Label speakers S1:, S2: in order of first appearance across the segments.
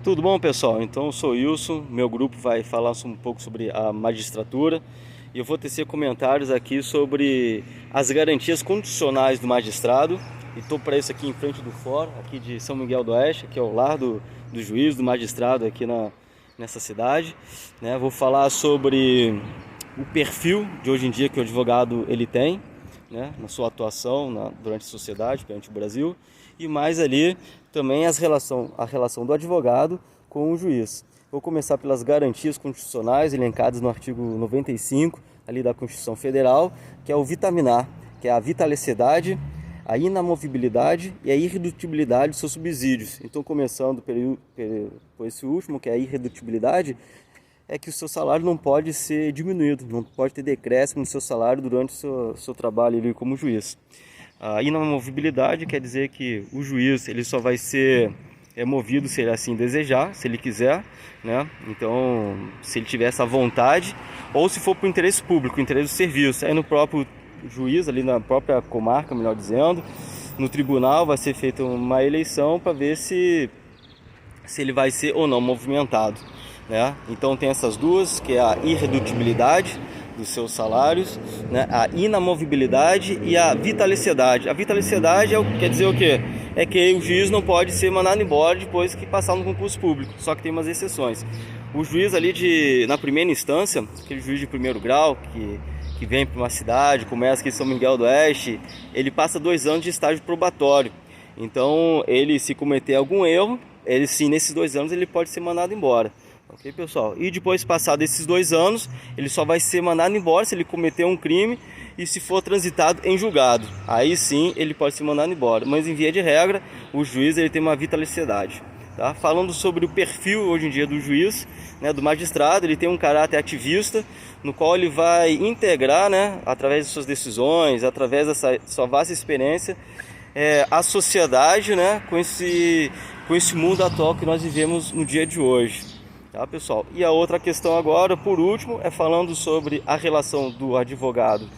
S1: Tudo bom, pessoal? Então, eu sou o Wilson, meu grupo vai falar um pouco sobre a magistratura e eu vou tecer comentários aqui sobre as garantias constitucionais do magistrado. E estou para isso aqui em frente do fórum, aqui de São Miguel do Oeste, que é o lar do juiz, do magistrado aqui nessa cidade, né? Vou falar sobre o perfil de hoje em dia que o advogado ele tem, né, na sua atuação durante a sociedade, perante o Brasil, e mais ali também a relação do advogado com o juiz. Vou começar pelas garantias constitucionais elencadas no artigo 95 ali da Constituição Federal, que é o vitaminar, que é a vitaliciedade, a inamovibilidade e a irredutibilidade dos seus subsídios. Então, começando por esse último, que é a irredutibilidade, é que o seu salário não pode ser diminuído, não pode ter decréscimo no seu salário durante o seu trabalho ali como juiz. A inamovibilidade quer dizer que o juiz ele só vai ser movido se ele assim desejar, se ele quiser, né? Então, se ele tiver essa vontade, ou se for para o interesse público, o interesse do serviço. Aí no próprio juiz, ali na própria comarca, melhor dizendo, no tribunal vai ser feita uma eleição para ver se ele vai ser ou não movimentado, né? Então tem essas duas, que é a irredutibilidade dos seus salários, né? A inamovibilidade e a vitaliciedade. A vitaliciedade quer dizer o quê? É que o juiz não pode ser mandado embora depois que passar no concurso público, só que tem umas exceções. O juiz ali na primeira instância, aquele juiz de primeiro grau que vem para uma cidade, começa aqui em São Miguel do Oeste, ele passa 2 anos de estágio probatório. Então, ele se cometer algum erro, nesses 2 anos ele pode ser mandado embora. Ok, pessoal? E depois, passado esses 2 anos, ele só vai ser mandado embora se ele cometer um crime e se for transitado em julgado. Aí sim, ele pode ser mandado embora. Mas, em via de regra, o juiz ele tem uma vitaliciedade. Tá? Falando sobre o perfil, hoje em dia, do juiz, né, do magistrado, ele tem um caráter ativista, no qual ele vai integrar, né, através de suas decisões, através dessa sua vasta experiência, a sociedade, né, com esse mundo atual que nós vivemos no dia de hoje. Tá, pessoal? E a outra questão agora, por último, é falando sobre a relação do advogado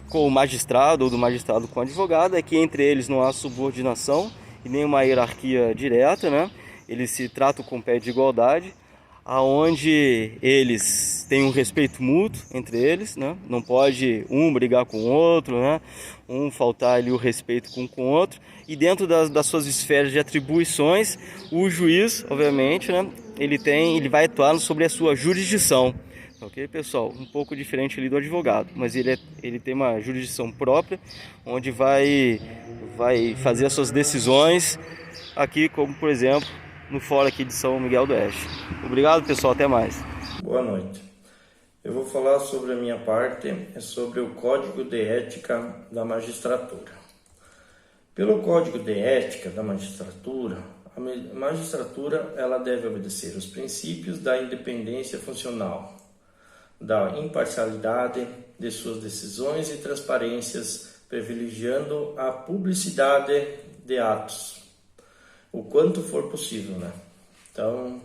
S1: com o magistrado, ou do magistrado com o advogado, é que entre eles não há subordinação e nem uma hierarquia direta, né? Eles se tratam com pé de igualdade, aonde eles têm um respeito mútuo entre eles, né? Não pode um brigar com o outro, né? Um faltar ali o respeito com o outro. E dentro das suas esferas de atribuições, o juiz, obviamente, né? Ele vai atuar sobre a sua jurisdição. Ok, pessoal? Um pouco diferente ali do advogado, mas ele tem uma jurisdição própria, onde vai fazer as suas decisões aqui, como por exemplo no fórum aqui de São Miguel do Oeste. Obrigado, pessoal, até mais.
S2: Boa noite. Eu vou falar sobre a minha parte, sobre o Código de Ética da Magistratura. Pelo Código de Ética da Magistratura, a magistratura ela deve obedecer os princípios da independência funcional, da imparcialidade de suas decisões e transparências, privilegiando a publicidade de atos, o quanto for possível, né? Então,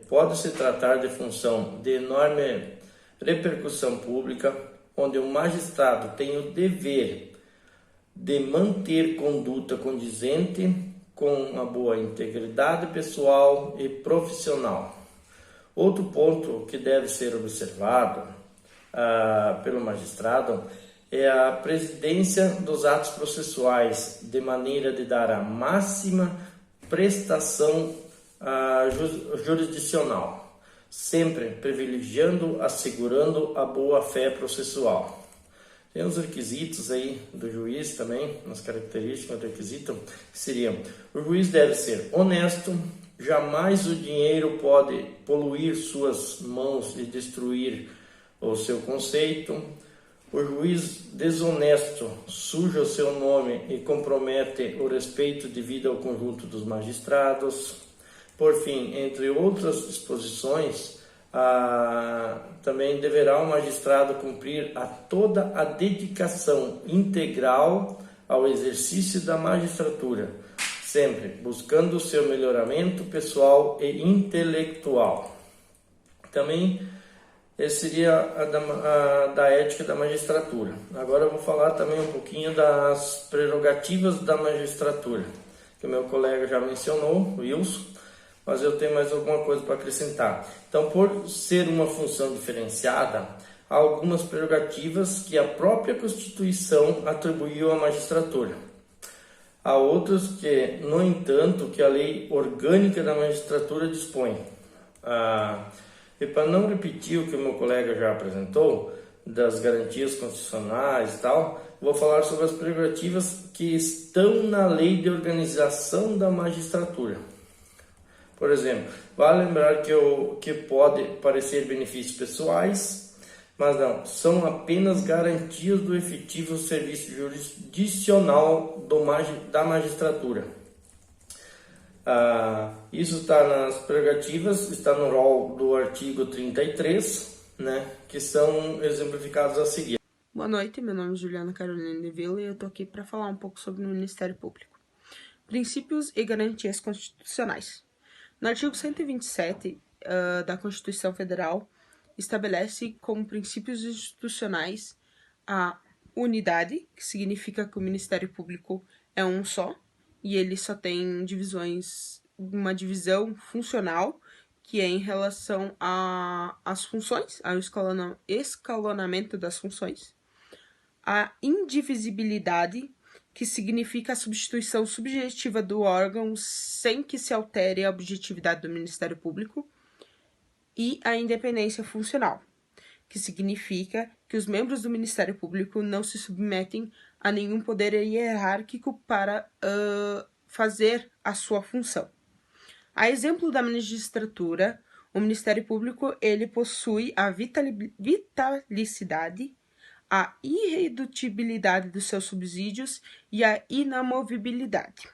S2: pode-se tratar de função de enorme repercussão pública, onde o magistrado tem o dever de manter conduta condizente com uma boa integridade pessoal e profissional. Outro ponto que deve ser observado pelo magistrado é a presidência dos atos processuais, de maneira de dar a máxima prestação jurisdicional, sempre privilegiando, assegurando a boa-fé processual. Tem os requisitos aí do juiz também, as características do requisito, que seriam: o juiz deve ser honesto, jamais o dinheiro pode poluir suas mãos e destruir o seu conceito. O juiz desonesto suja o seu nome e compromete o respeito devido ao conjunto dos magistrados. Por fim, entre outras disposições, também deverá o magistrado cumprir toda a dedicação integral ao exercício da magistratura, sempre buscando o seu melhoramento pessoal e intelectual. Também esse seria da ética da magistratura. Agora eu vou falar também um pouquinho das prerrogativas da magistratura, que o meu colega já mencionou, o Wilson. mas eu tenho mais alguma coisa para acrescentar. Então, por ser uma função diferenciada, há algumas prerrogativas que a própria Constituição atribuiu à magistratura. Há outras que, no entanto, que a lei orgânica da magistratura dispõe. E para não repetir o que o meu colega já apresentou, das garantias constitucionais e tal, vou falar sobre as prerrogativas que estão na lei de organização da magistratura. Por exemplo, vale lembrar que pode parecer benefícios pessoais, mas não, são apenas garantias do efetivo serviço jurisdicional da magistratura. Isso está nas prerrogativas, está no rol do artigo 33, que são exemplificados a seguir.
S3: Boa noite, meu nome é Juliana Carolina de Vila e eu estou aqui para falar um pouco sobre o Ministério Público. Princípios e garantias constitucionais. No artigo 127 da Constituição Federal, estabelece como princípios institucionais a unidade, que significa que o Ministério Público é um só, e ele só tem uma divisão funcional, que é em relação às funções, ao escalonamento das funções. A indivisibilidade, que significa a substituição subjetiva do órgão sem que se altere a objetividade do Ministério Público. E a independência funcional, que significa que os membros do Ministério Público não se submetem a nenhum poder hierárquico para fazer a sua função. A exemplo da magistratura, o Ministério Público ele possui a vitalicidade, a irredutibilidade dos seus subsídios e a inamovibilidade.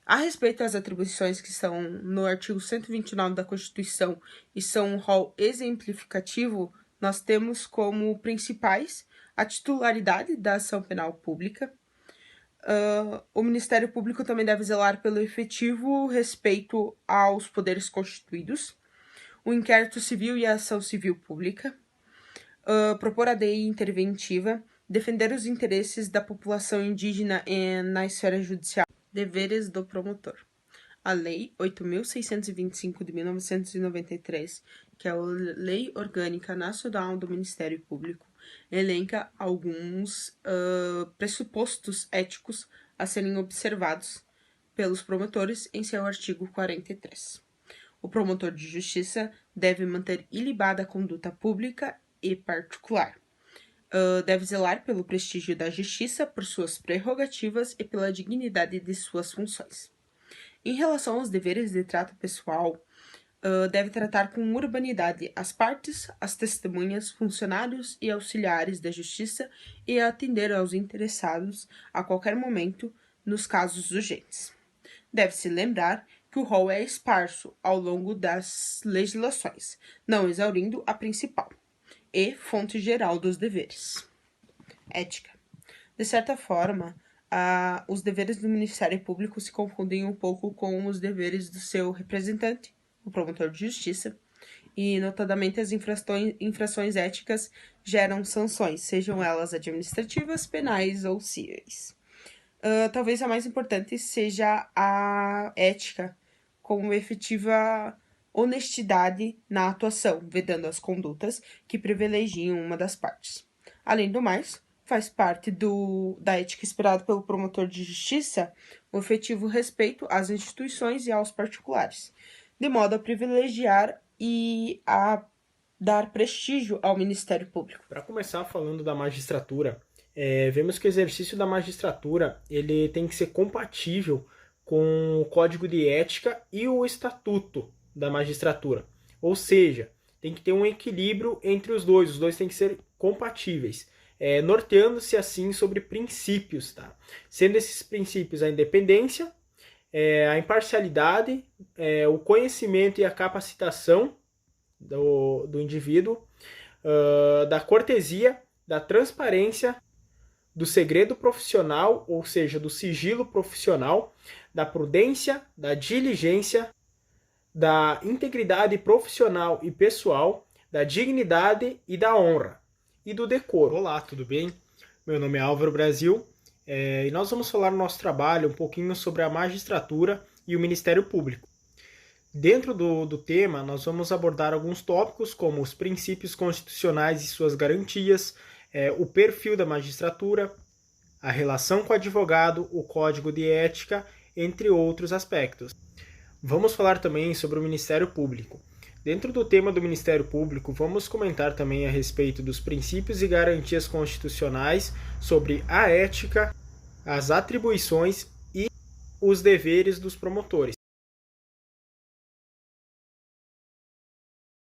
S3: A respeito das atribuições que estão no artigo 129 da Constituição e são um rol exemplificativo, nós temos como principais a titularidade da ação penal pública. O Ministério Público também deve zelar pelo efetivo respeito aos poderes constituídos, o inquérito civil e a ação civil pública, propor a lei interventiva, defender os interesses da população indígena na esfera judicial. Deveres do promotor. A Lei 8.625 de 1993, que é a Lei Orgânica Nacional do Ministério Público, elenca alguns pressupostos éticos a serem observados pelos promotores em seu artigo 43. O promotor de justiça deve manter ilibada a conduta pública e particular. Deve zelar pelo prestígio da justiça, por suas prerrogativas e pela dignidade de suas funções. Em relação aos deveres de trato pessoal, deve tratar com urbanidade as partes, as testemunhas, funcionários e auxiliares da justiça e atender aos interessados a qualquer momento nos casos urgentes. Deve-se lembrar que o rol é esparso ao longo das legislações, não exaurindo a principal e fonte geral dos deveres. Ética. De certa forma, os deveres do Ministério Público se confundem um pouco com os deveres do seu representante, o promotor de justiça, e notadamente as infrações éticas geram sanções, sejam elas administrativas, penais ou cíveis. Talvez a mais importante seja a ética como efetiva honestidade na atuação, vedando as condutas que privilegiam uma das partes. Além do mais, faz parte da ética esperada pelo promotor de justiça o efetivo respeito às instituições e aos particulares, de modo a privilegiar e a dar prestígio ao Ministério Público.
S4: Para começar falando da magistratura, vemos que o exercício da magistratura ele tem que ser compatível com o Código de Ética e o Estatuto da Magistratura. Ou seja, tem que ter um equilíbrio entre os dois têm que ser compatíveis, norteando-se assim sobre princípios, tá? Sendo esses princípios a independência, a imparcialidade, o conhecimento e a capacitação do indivíduo, da cortesia, da transparência, do segredo profissional, ou seja, do sigilo profissional, da prudência, da diligência, da integridade profissional e pessoal, da dignidade e da honra, e do decoro. Olá, tudo bem? Meu nome é Álvaro Brasil, e nós vamos falar no nosso trabalho um pouquinho sobre a magistratura e o Ministério Público. Dentro do tema, nós vamos abordar alguns tópicos, como os princípios constitucionais e suas garantias, o perfil da magistratura, a relação com o advogado, o código de ética, entre outros aspectos. Vamos falar também sobre o Ministério Público. Dentro do tema do Ministério Público, vamos comentar também a respeito dos princípios e garantias constitucionais sobre a ética, as atribuições e os deveres dos promotores.